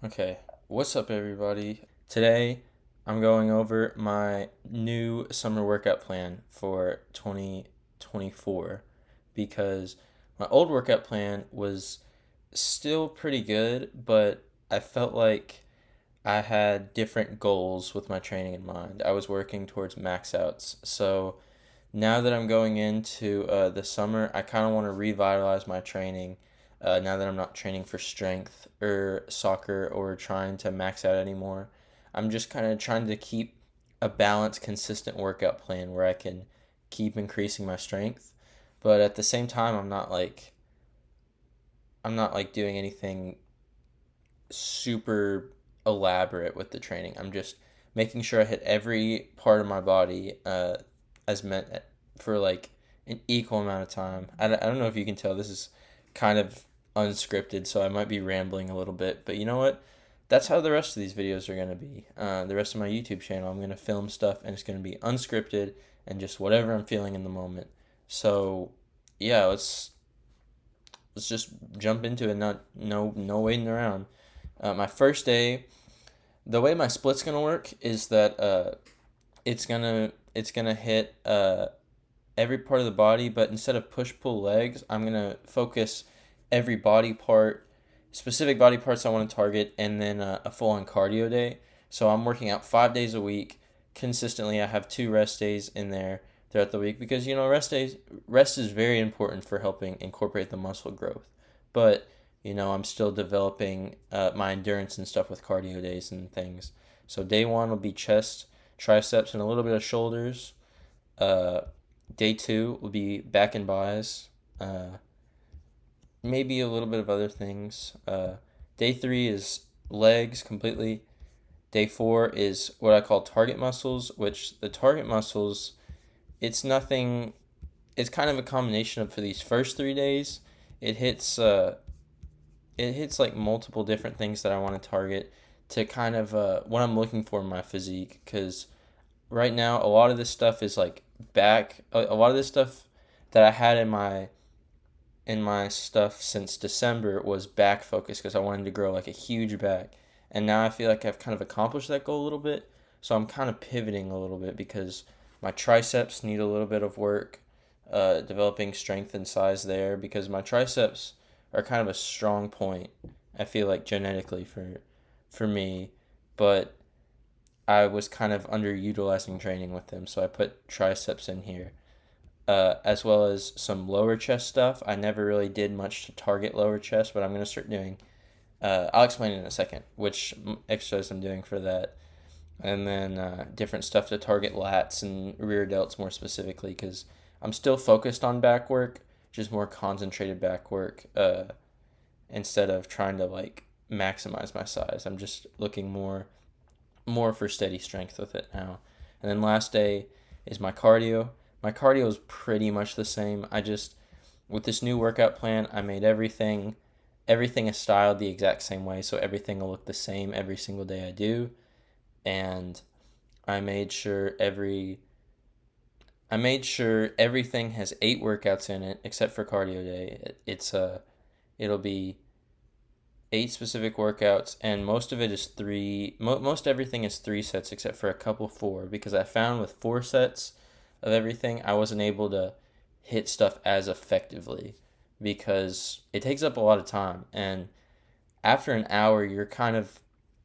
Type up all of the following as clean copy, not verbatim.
Okay, what's up, everybody? Today, I'm going over my new summer workout plan for 2024 because my old workout plan was still pretty good, but I felt like I had different goals with my training in mind. I was working towards max outs. So now that I'm going into the summer, I kind of want to revitalize my training. Now that I'm not training for strength or soccer or trying to max out anymore, I'm just kind of trying to keep a balanced, consistent workout plan where I can keep increasing my strength, but at the same time, I'm not like doing anything super elaborate with the training. I'm just making sure I hit every part of my body as meant for like an equal amount of time. I don't know if you can tell, this is kind of unscripted, so I might be rambling a little bit, but you know what? That's how the rest of these videos are going to be. The rest of my YouTube channel, I'm going to film stuff and it's going to be unscripted and just whatever I'm feeling in the moment. So, yeah, let's just jump into it. Not no waiting around. My first day, the way my split's gonna work is that it's gonna hit every part of the body, but instead of push pull legs, I'm gonna focus every body part, specific body parts I want to target, and then a full on cardio day. So I'm working out 5 days a week consistently. I have 2 rest days in there throughout the week because rest is very important for helping incorporate the muscle growth. But I'm still developing my endurance and stuff with cardio days and things. So day one will be chest, triceps, and a little bit of shoulders. Uh, Day two will be back and buys. Maybe a little bit of other things. Day three is legs completely. Day four is what I call target muscles, which the target muscles, it's nothing, it's kind of a combination of for these first 3 days. It hits like multiple different things that I want to target to kind of what I'm looking for in my physique. Because right now, a lot of this stuff is like back. A lot of this stuff that I had in my stuff since December was back focused because I wanted to grow like a huge back. And now I feel like I've kind of accomplished that goal a little bit. So I'm kind of pivoting a little bit because my triceps need a little bit of work, developing strength and size there because my triceps are kind of a strong point. I feel like genetically for me, but I was kind of underutilizing training with them, so I put triceps in here, as well as some lower chest stuff. I never really did much to target lower chest, but I'm gonna start doing. I'll explain in a second which exercise I'm doing for that, and then different stuff to target lats and rear delts more specifically because I'm still focused on back work, just more concentrated back work. Instead of trying to like maximize my size, I'm just looking more for steady strength with it now. And then last day is my cardio. My cardio is pretty much the same. I just with this new workout plan, I made everything is styled the exact same way, so everything will look the same every single day I do. And I made sure everything has 8 workouts in it except for cardio day. It'll be 8 specific workouts, and most of it is three. Most everything is 3 sets, except for a couple four, because I found with 4 sets of everything, I wasn't able to hit stuff as effectively because it takes up a lot of time, and after an hour, you're kind of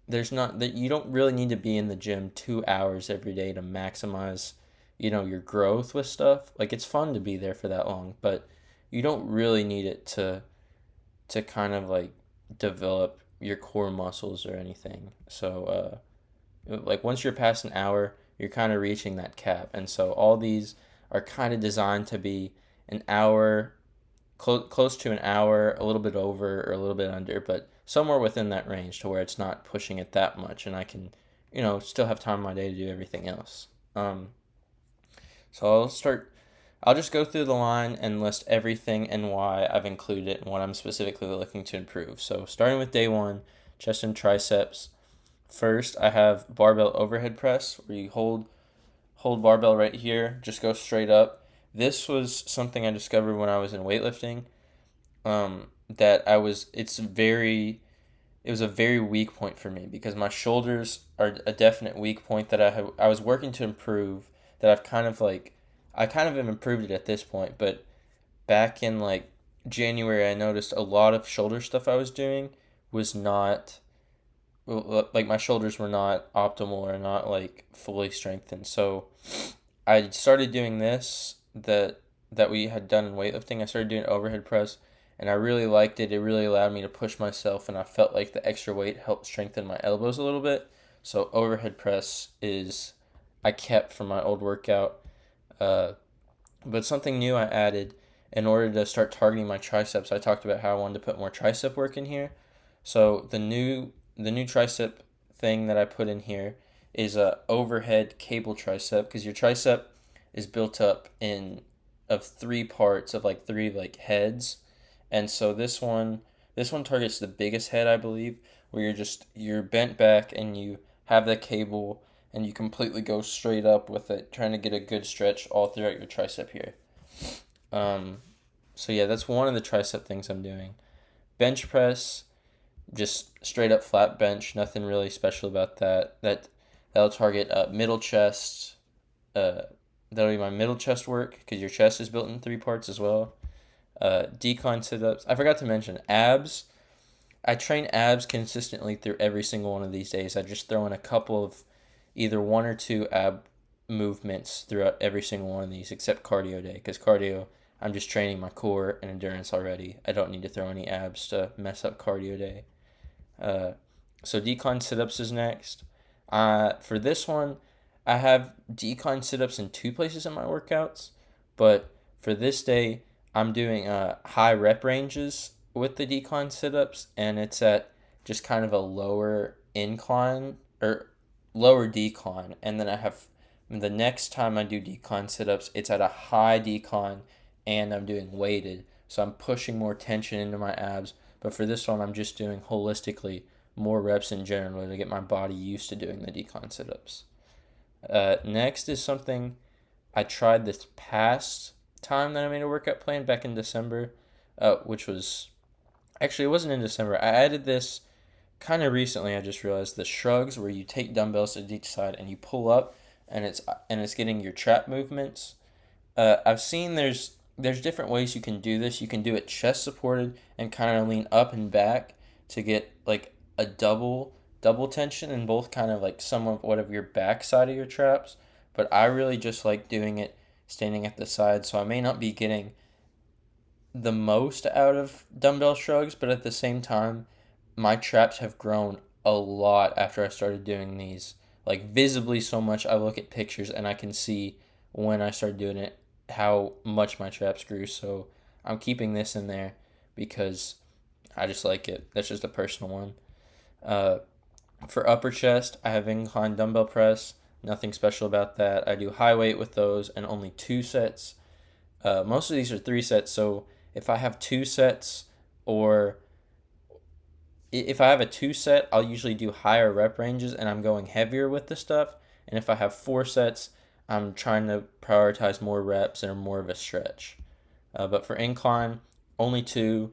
there's not that you don't really need to be in the gym 2 hours every day to maximize, your growth with stuff. Like it's fun to be there for that long, but you don't really need it to kind of like develop your core muscles or anything. So, like once you're past an hour, you're kind of reaching that cap. And so all these are kind of designed to be an hour, close to an hour, a little bit over or a little bit under, but somewhere within that range to where it's not pushing it that much, and I can, still have time in my day to do everything else. So I'll just go through the line and list everything and why I've included it and what I'm specifically looking to improve. So starting with day one, chest and triceps. First, I have barbell overhead press where you hold barbell right here, just go straight up. This was something I discovered when I was in weightlifting. That I was it's very it was a very weak point for me because my shoulders are a definite weak point that I was working to improve, that I kind of have improved it at this point, but back in like January I noticed a lot of shoulder stuff I was doing was not, like my shoulders were not optimal or not like fully strengthened. So I started doing this that we had done in weightlifting. I started doing overhead press, and I really liked it. It really allowed me to push myself, and I felt like the extra weight helped strengthen my elbows a little bit. So overhead press is I kept from my old workout, uh, but something new I added in order to start targeting my triceps. I talked about how I wanted to put more tricep work in here. So the new tricep thing that I put in here is a overhead cable tricep, because your tricep is built up in of three parts of like three like heads. And so this one targets the biggest head, I believe, where you're bent back and you have the cable and you completely go straight up with it, trying to get a good stretch all throughout your tricep here. Um, so yeah, that's one of the tricep things I'm doing. Bench press, just straight up flat bench, nothing really special about that. That'll target middle chest. Uh, that'll be my middle chest work because your chest is built in three parts as well. Decline sit ups. I forgot to mention abs. I train abs consistently through every single one of these days. I just throw in a couple of either one or two ab movements throughout every single one of these, except cardio day, because cardio, I'm just training my core and endurance already. I don't need to throw any abs to mess up cardio day. Uh, so decline sit ups is next. For this one, I have decline sit ups in two places in my workouts, but for this day, I'm doing high rep ranges with the decline sit ups, and it's at just kind of a lower incline or lower decline. And then I have the next time I do decline sit ups, it's at a high decline and I'm doing weighted. So I'm pushing more tension into my abs. But for this one, I'm just doing holistically more reps in general to get my body used to doing the decline sit ups. Next is something I tried this past time that I made a workout plan back in December, which was actually, it wasn't in December. I added this kind of recently. I just realized the shrugs, where you take dumbbells to each side and you pull up, and it's getting your trap movements. I've seen there's different ways you can do this. You can do it chest supported and kind of lean up and back to get like a double tension in both kind of like some of what of your back side of your traps. But I really just like doing it standing at the side, so I may not be getting the most out of dumbbell shrugs, but at the same time, my traps have grown a lot after I started doing these. Like visibly so much. I look at pictures and I can see when I started doing it how much my traps grew. So I'm keeping this in there because I just like it. That's just a personal one. Uh, for upper chest, I have incline dumbbell press. Nothing special about that. I do high weight with those and only two sets. Most of these are three sets, so if I have two sets, or if I have a two set, I'll usually do higher rep ranges and I'm going heavier with the stuff. And if I have four sets, I'm trying to prioritize more reps and more of a stretch. But for incline, only two,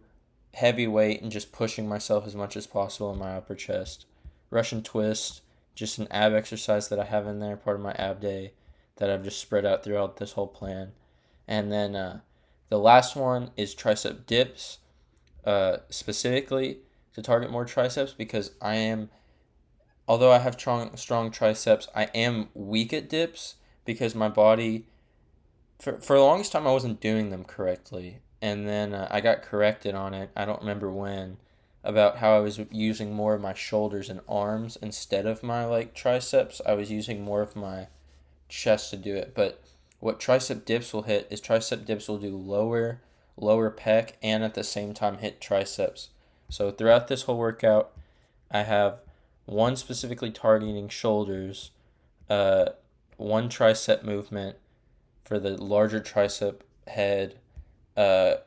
heavy weight, and just pushing myself as much as possible in my upper chest. Russian twist, just an ab exercise that I have in there, part of my ab day that I've just spread out throughout this whole plan. And then the last one is tricep dips, specifically to target more triceps, because although I have strong triceps, I am weak at dips because my body, for the longest time, I wasn't doing them correctly. And then I got corrected on it. I don't remember when, about how I was using more of my shoulders and arms instead of my like triceps. I was using more of my chest to do it. But what tricep dips will hit is tricep dips will do lower pec and at the same time hit triceps. So throughout this whole workout, I have one specifically targeting shoulders, uh, one tricep movement for the larger tricep head,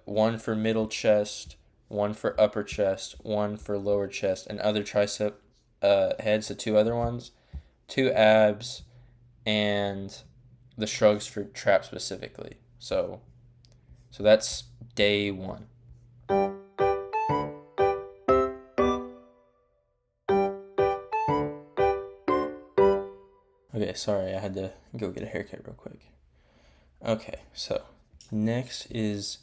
one for middle chest, one for upper chest, one for lower chest, and other tricep heads, the two other ones, two abs, and the shrugs for trap specifically. So that's day one. Okay, sorry, I had to go get a haircut real quick. Okay, so next is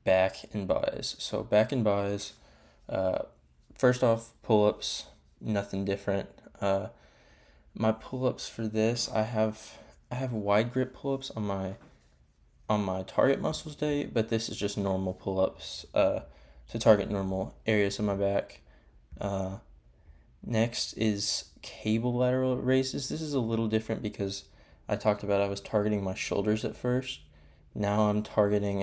back and buys. So back and buys, uh, first off, pull-ups, nothing different. My pull-ups for this, I have wide grip pull-ups on my target muscles day, but this is just normal pull-ups to target normal areas of my back. Uh, Next is cable lateral raises. This is a little different because I talked about I was targeting my shoulders at first. Now I'm targeting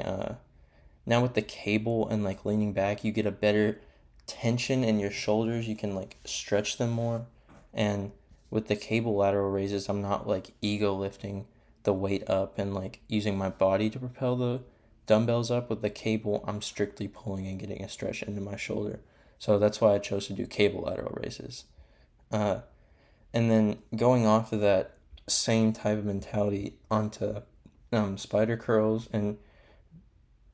now with the cable and like leaning back, you get a better tension in your shoulders. You can like stretch them more. And with the cable lateral raises, I'm not like ego lifting the weight up and like using my body to propel the dumbbells up. With the cable, I'm strictly pulling and getting a stretch into my shoulder. So that's why I chose to do cable lateral raises. Uh, and then going off of that same type of mentality onto spider curls, and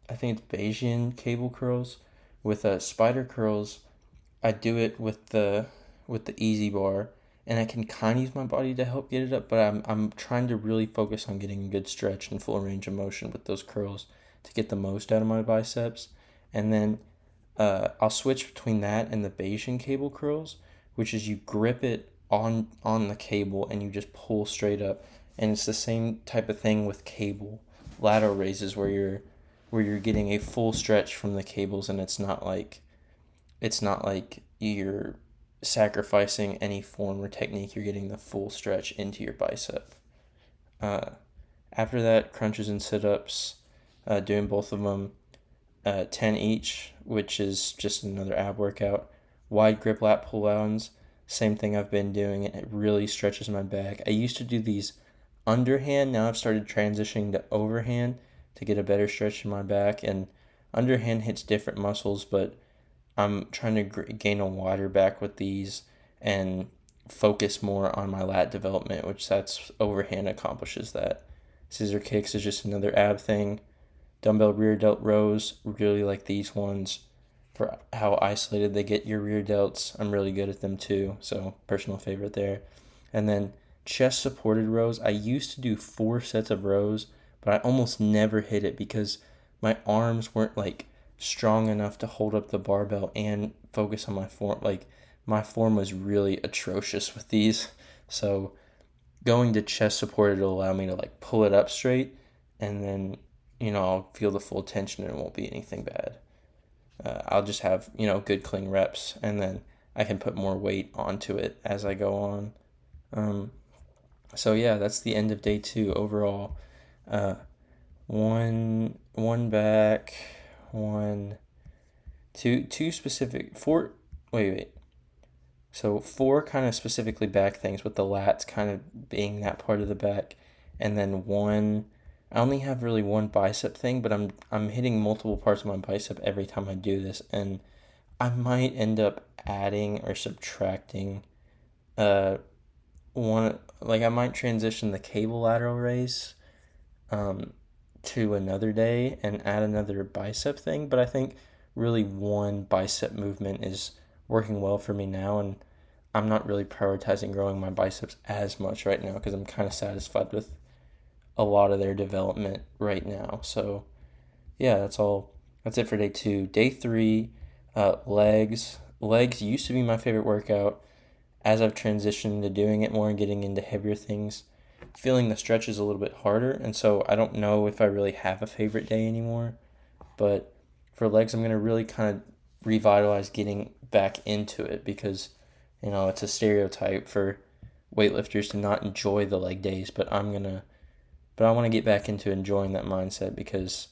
I think it's Bayesian cable curls. With spider curls, I do it with the easy bar, and I can kind of use my body to help get it up, but I'm trying to really focus on getting a good stretch and full range of motion with those curls to get the most out of my biceps. And then I'll switch between that and the Bayesian cable curls, which is you grip it on the cable and you just pull straight up. And it's the same type of thing with cable lateral raises where you're getting a full stretch from the cables, and it's not like you're sacrificing any form or technique. You're getting the full stretch into your bicep. Uh, After that, crunches and sit-ups, doing both of them 10 each, which is just another ab workout. Wide grip lat pull downs, same thing I've been doing. It really stretches my back. I used to do these underhand. Now I've started transitioning to overhand to get a better stretch in my back. And underhand hits different muscles, but I'm trying to gain a wider back with these and focus more on my lat development, which that's overhand accomplishes that. Scissor kicks is just another ab thing. Dumbbell rear delt rows, really like these ones for how isolated they get your rear delts. I'm really good at them too, so personal favorite there. And then chest supported rows. I used to do 4 sets of rows, but I almost never hit it because my arms weren't like strong enough to hold up the barbell and focus on my form. Like my form was really atrocious with these. So going to chest supported will allow me to like pull it up straight, and then I'll feel the full tension and it won't be anything bad. I'll just have good clean reps, and then I can put more weight onto it as I go on. Um, so yeah, that's the end of day 2 overall. Uh, one back, one, two specific four. Wait. So 4 kind of specifically back things, with the lats kind of being that part of the back, and then one. I only have really one bicep thing, but I'm hitting multiple parts of my bicep every time I do this, and I might end up adding or subtracting one, like I might transition the cable lateral raise um to another day and add another bicep thing, but I think really one bicep movement is working well for me now, and I'm not really prioritizing growing my biceps as much right now because I'm kind of satisfied with a lot of their development right now. So yeah, that's all. That's it for day 2. Day 3, legs. Legs used to be my favorite workout. As I've transitioned into doing it more and getting into heavier things, feeling the stretch is a little bit harder, and so I don't know if I really have a favorite day anymore. But for legs, I'm gonna really kind of revitalize getting back into it because it's a stereotype for weightlifters to not enjoy the leg days, but I want to get back into enjoying that mindset because,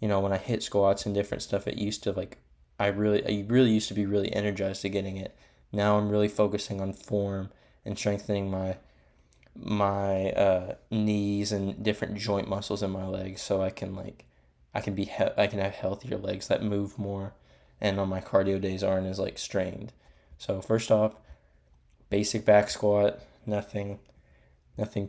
when I hit squats and different stuff, it used to like, I really used to be really energized to getting it. Now I'm really focusing on form and strengthening my knees and different joint muscles in my legs, so I can have healthier legs that move more, and on my cardio days aren't as like strained. So first off, basic back squat, nothing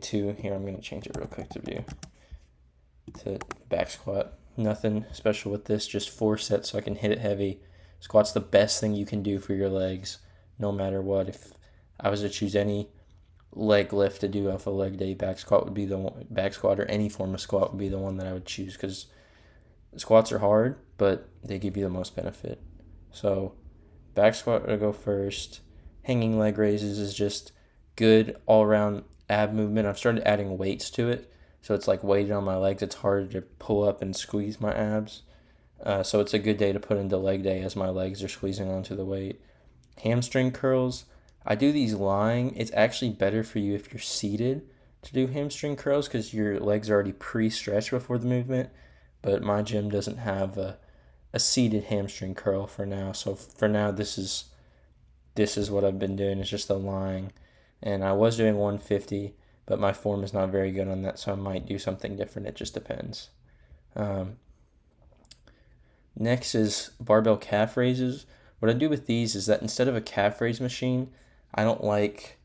too. Here, I'm gonna change it real quick to back squat. Nothing special with this, just 4 sets so I can hit it heavy. Squat's the best thing you can do for your legs, no matter what. If I was to choose any leg lift to do off a leg day, back squat would be the one, back squat or any form of squat would be the one that I would choose because squats are hard, but they give you the most benefit. So back squat to go first. Hanging leg raises is just good all around ab movement. I've started adding weights to it, so it's like weighted on my legs. It's harder to pull up and squeeze my abs. So it's a good day to put into leg day as my legs are squeezing onto the weight. Hamstring curls. I do these lying. It's actually better for you if you're seated to do hamstring curls because your legs are already pre-stretched before the movement. But my gym doesn't have a seated hamstring curl for now. So for now, this is what I've been doing. It's just the lying, and I was doing 150, but my form is not very good on that, so I might do something different. It just depends. Um, Next is barbell calf raises. What I do with these is that instead of a calf raise machine, I don't like,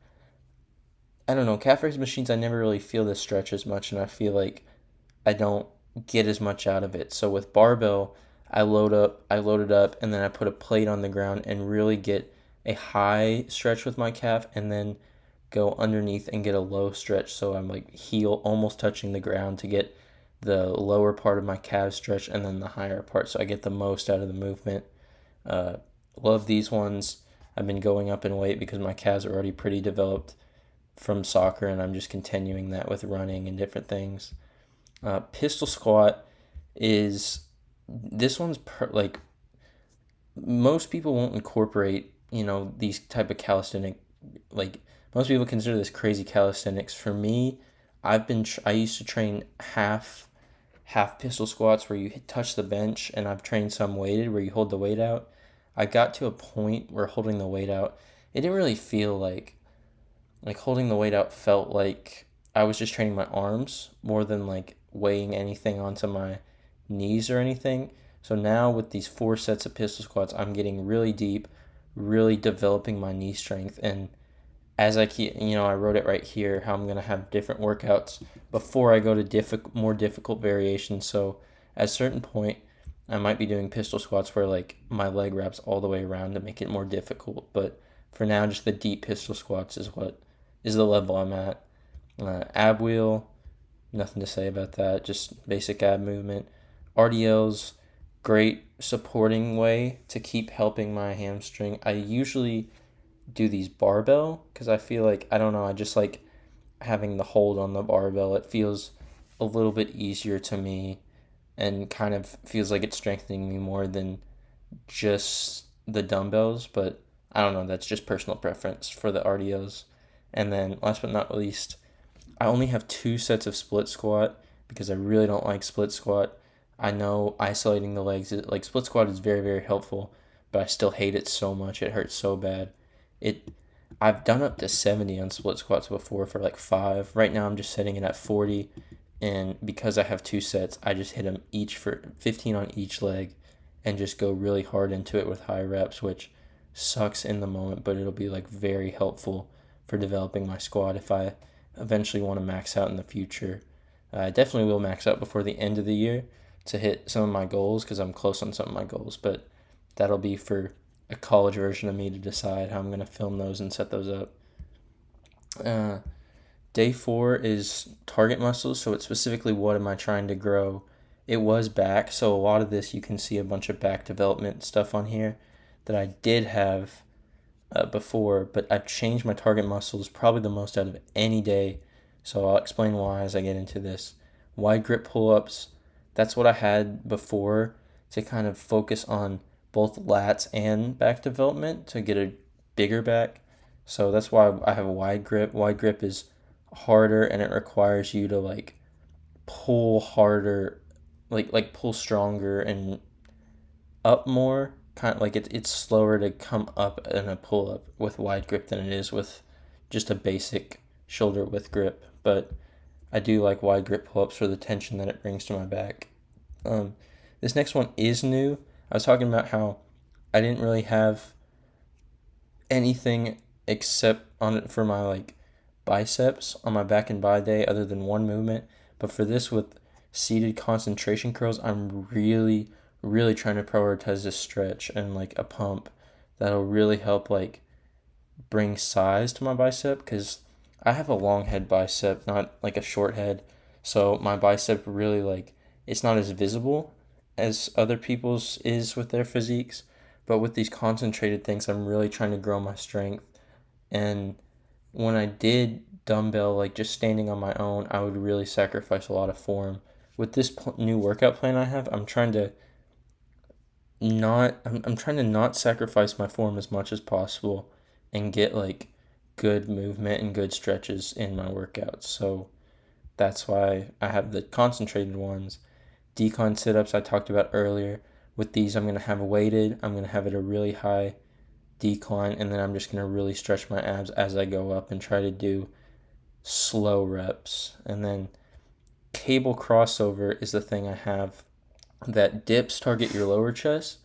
I don't know, calf raise machines, I never really feel the stretch as much, and I feel like I don't get as much out of it. So with barbell, I load it up, and then I put a plate on the ground and really get a high stretch with my calf, and then go underneath and get a low stretch. So I'm like heel almost touching the ground to get the lower part of my calf stretch and then the higher part. So I get the most out of the movement. Uh, Love these ones. I've been going up in weight because my calves are already pretty developed from soccer, and I'm just continuing that with running and different things. Pistol squat is this one's like most people won't incorporate these type of calisthenic, like most people consider this crazy calisthenics. For me, I used to train half pistol squats where you touch the bench, and I've trained some weighted where you hold the weight out. I got to a point where holding the weight out, it didn't really feel like holding the weight out felt like I was just training my arms more than like weighing anything onto my knees or anything. So now with these 4 sets of pistol squats, I'm getting really deep, really developing my knee strength. And as I keep, I wrote it right here how I'm going to have different workouts before I go to more difficult variations. So at a certain point, I might be doing pistol squats where like my leg wraps all the way around to make it more difficult. But for now, just the deep pistol squats is what is the level I'm at. Ab wheel, nothing to say about that. Just basic ab movement. RDLs, great supporting way to keep helping my hamstring. I usually do these barbell because I feel like, I don't know, I just like having the hold on the barbell. It feels a little bit easier to me and kind of feels like it's strengthening me more than just the dumbbells, but I don't know, that's just personal preference for the RDOs. And then last but not least, I only have 2 sets of split squat because I really don't like split squat. I know isolating the legs, like split squat is very, very helpful, but I still hate it so much. It hurts so bad. It I've done up to 70 on split squats before for like 5. Right now I'm just setting it at 40, and because I have 2 sets, I just hit them each for 15 on each leg and just go really hard into it with high reps, which sucks in the moment, but it'll be like very helpful for developing my squat if I eventually want to max out in the future. I definitely will max out before the end of the year to hit some of my goals because I'm close on some of my goals, but that'll be for a college version of me to decide how I'm going to film those and set those up. Uh, Day 4 is target muscles, so it's specifically what am I trying to grow. It was back, so a lot of this you can see a bunch of back development stuff on here that I did have before, but I've changed my target muscles probably the most out of any day. So I'll explain why as I get into this. Wide grip pull ups, that's what I had before to kind of focus on both lats and back development to get a bigger back. So that's why I have a wide grip. Wide grip is harder and it requires you to like pull harder, like pull stronger and up more, kind of like it's slower to come up in a pull up with wide grip than it is with just a basic shoulder width grip. But I do like wide grip pull ups for the tension that it brings to my back. This next one is new. I was talking about how I didn't really have anything except on it for my like biceps on my back and bi day other than one movement. But for this with seated concentration curls, I'm really trying to prioritize this stretch and like a pump that'll really help like bring size to my bicep because I have a long head bicep, not like a short head. So my bicep really like it's not as visible as other people's is with their physiques. But with these concentrated things, I'm really trying to grow my strength. And when I did dumbbell, like just standing on my own, I would really sacrifice a lot of form. With this new workout plan I have, I'm trying to not sacrifice my form as much as possible and get like good movement and good stretches in my workouts. So that's why I have the concentrated ones. Decon sit-ups I talked about earlier. With these I'm going to have weighted. I'm going to have it a really high decline, and then I'm just going to really stretch my abs as I go up and try to do slow reps. And then cable crossover is the thing I have that dips target your lower chest,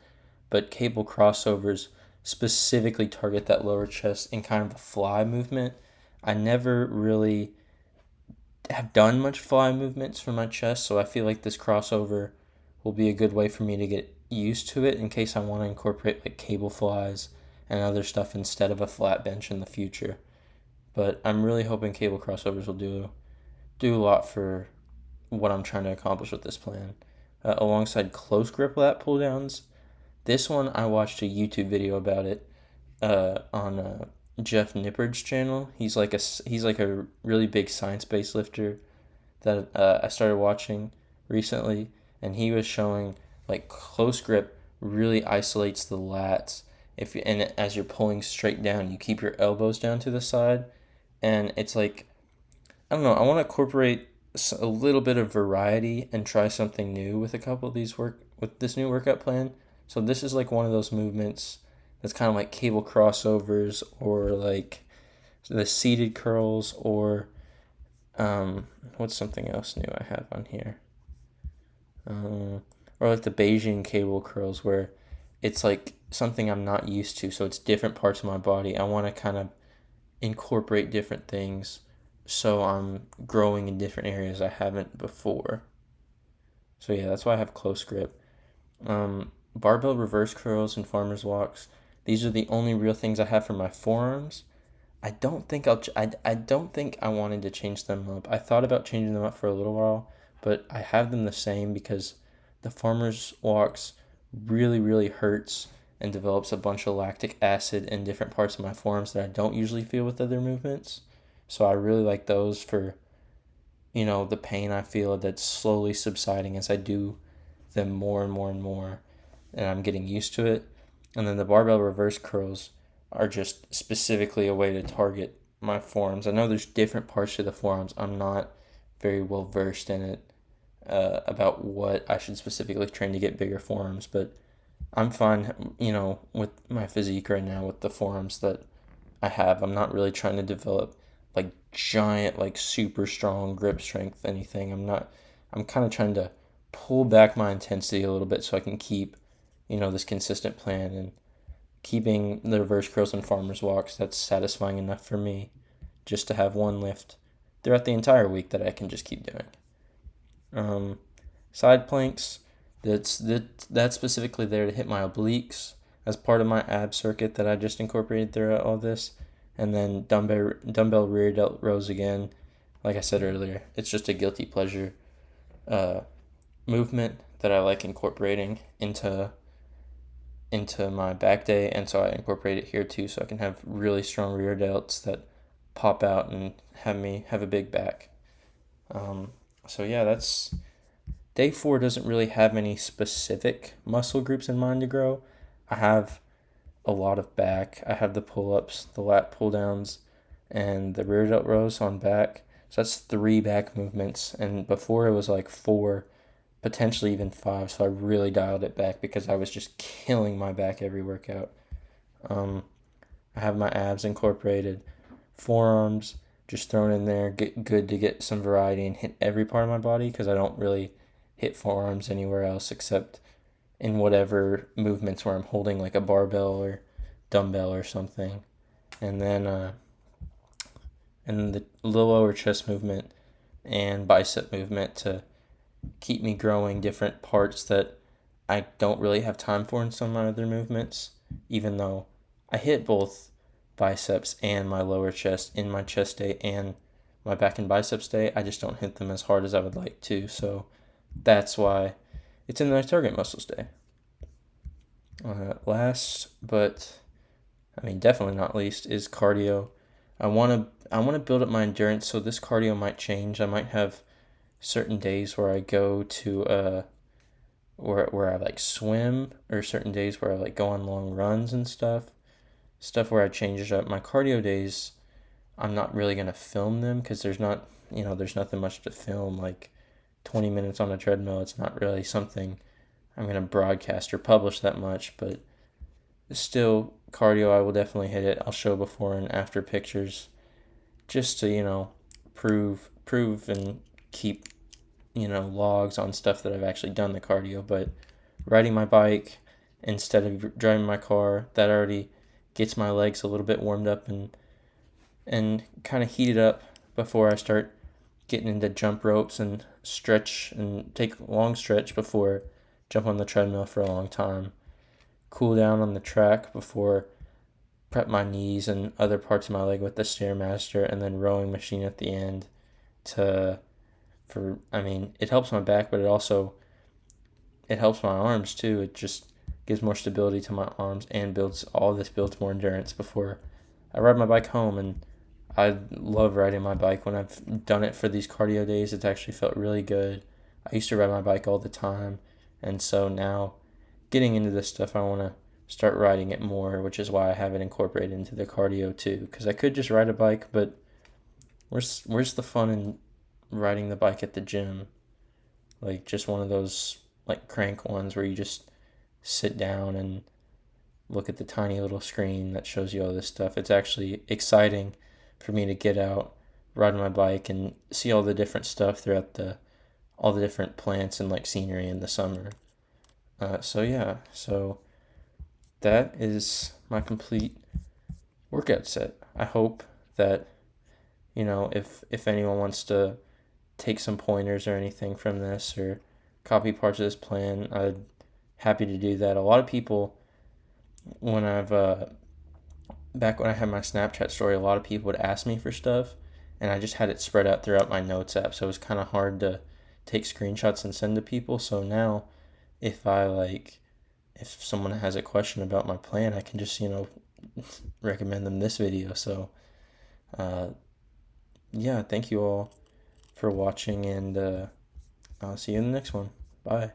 but cable crossovers specifically target that lower chest in kind of a fly movement. I never really have done much fly movements for my chest, so I feel like this crossover will be a good way for me to get used to it in case I want to incorporate like cable flies and other stuff instead of a flat bench in the future. But I'm really hoping cable crossovers will do a lot for what I'm trying to accomplish with this plan. Alongside close grip lat pull downs, this one I watched a YouTube video about it on Jeff Nippard's channel. He's like a really big science based lifter that I started watching recently, and he was showing like close grip really isolates the lats. And as you're pulling straight down, you keep your elbows down to the side, and it's like I don't know. I want to incorporate a little bit of variety and try something new with a couple of these work with this new workout plan. So this is like one of those movements that's kind of like cable crossovers or like the seated curls or what's something else new I have on here? Or like the Beijing cable curls where it's like something I'm not used to. So it's different parts of my body. I want to kind of incorporate different things so I'm growing in different areas I haven't before. So yeah, that's why I have close grip. Barbell reverse curls and farmer's walks. These are the only real things I have for my forearms. I don't think I wanted to change them up. I thought about changing them up for a little while, but I have them the same because the farmer's walks really hurts and develops a bunch of lactic acid in different parts of my forearms that I don't usually feel with other movements. So I really like those for, the pain I feel that's slowly subsiding as I do them more and more and more, and I'm getting used to it. And then the barbell reverse curls are just specifically a way to target my forearms. I know there's different parts to the forearms. I'm not very well versed in it about what I should specifically train to get bigger forearms, but I'm fine, with my physique right now with the forearms that I have. I'm not really trying to develop like giant, like super strong grip strength, anything. I'm kind of trying to pull back my intensity a little bit so I can keep, this consistent plan and keeping the reverse curls and farmer's walks. That's satisfying enough for me just to have one lift throughout the entire week that I can just keep doing. Side planks, that's specifically there to hit my obliques as part of my ab circuit that I just incorporated throughout all this. And then dumbbell rear delt rows again. Like I said earlier, it's just a guilty pleasure movement that I like incorporating into my back day, and so I incorporate it here too, so I can have really strong rear delts that pop out and have me have a big back. So yeah, that's day 4 doesn't really have any specific muscle groups in mind to grow. I have a lot of back. I have the pull-ups, the lat pull-downs, and the rear delt rows on back. So that's 3 back movements, and before it was like 4, potentially even 5. So I really dialed it back because I was just killing my back every workout. I have my abs incorporated, forearms just thrown in there, good to get some variety and hit every part of my body because I don't really hit forearms anywhere else except in whatever movements where I'm holding like a barbell or dumbbell or something. And then and the lower chest movement and bicep movement to keep me growing different parts that I don't really have time for in some of my other movements, even though I hit both biceps and my lower chest in my chest day and my back and biceps day. I just don't hit them as hard as I would like to. So that's why it's in my target muscles day. Last, but I mean definitely not least, is cardio. I want to build up my endurance, so this cardio might change. I might have certain days where I go to where I like swim, or certain days where I like go on long runs and stuff where I change it up. My cardio days, I'm not really gonna film them because there's nothing much to film. Like 20 minutes on a treadmill, it's not really something I'm gonna broadcast or publish that much. But still, cardio, I will definitely hit it. I'll show before and after pictures just to prove and keep logs on stuff that I've actually done the cardio. But riding my bike instead of driving my car, that already gets my legs a little bit warmed up and kind of heated up before I start getting into jump ropes and stretch and take a long stretch before jump on the treadmill for a long time. Cool down on the track before prep my knees and other parts of my leg with the Stairmaster, and then rowing machine at the end it helps my back, but it helps my arms too. It just gives more stability to my arms and builds more endurance before I ride my bike home. And I love riding my bike. When I've done it for these cardio days, it's actually felt really good. I used to ride my bike all the time, and so now getting into this stuff, I want to start riding it more, which is why I have it incorporated into the cardio too. Because I could just ride a bike, but where's the fun in riding the bike at the gym? Like just one of those like crank ones where you just sit down and look at the tiny little screen that shows you all this stuff. It's actually exciting for me to get out, ride my bike, and see all the different stuff throughout all the different plants and like scenery in the summer. So that is my complete workout set. I hope that if anyone wants to take some pointers or anything from this or copy parts of this plan, I'd happy to do that. A lot of people, when I've back when I had my Snapchat story, a lot of people would ask me for stuff, and I just had it spread out throughout my notes app, so it was kind of hard to take screenshots and send to people. So now, if if someone has a question about my plan, I can just recommend them this video. So yeah, thank you all for watching, and I'll see you in the next one. Bye.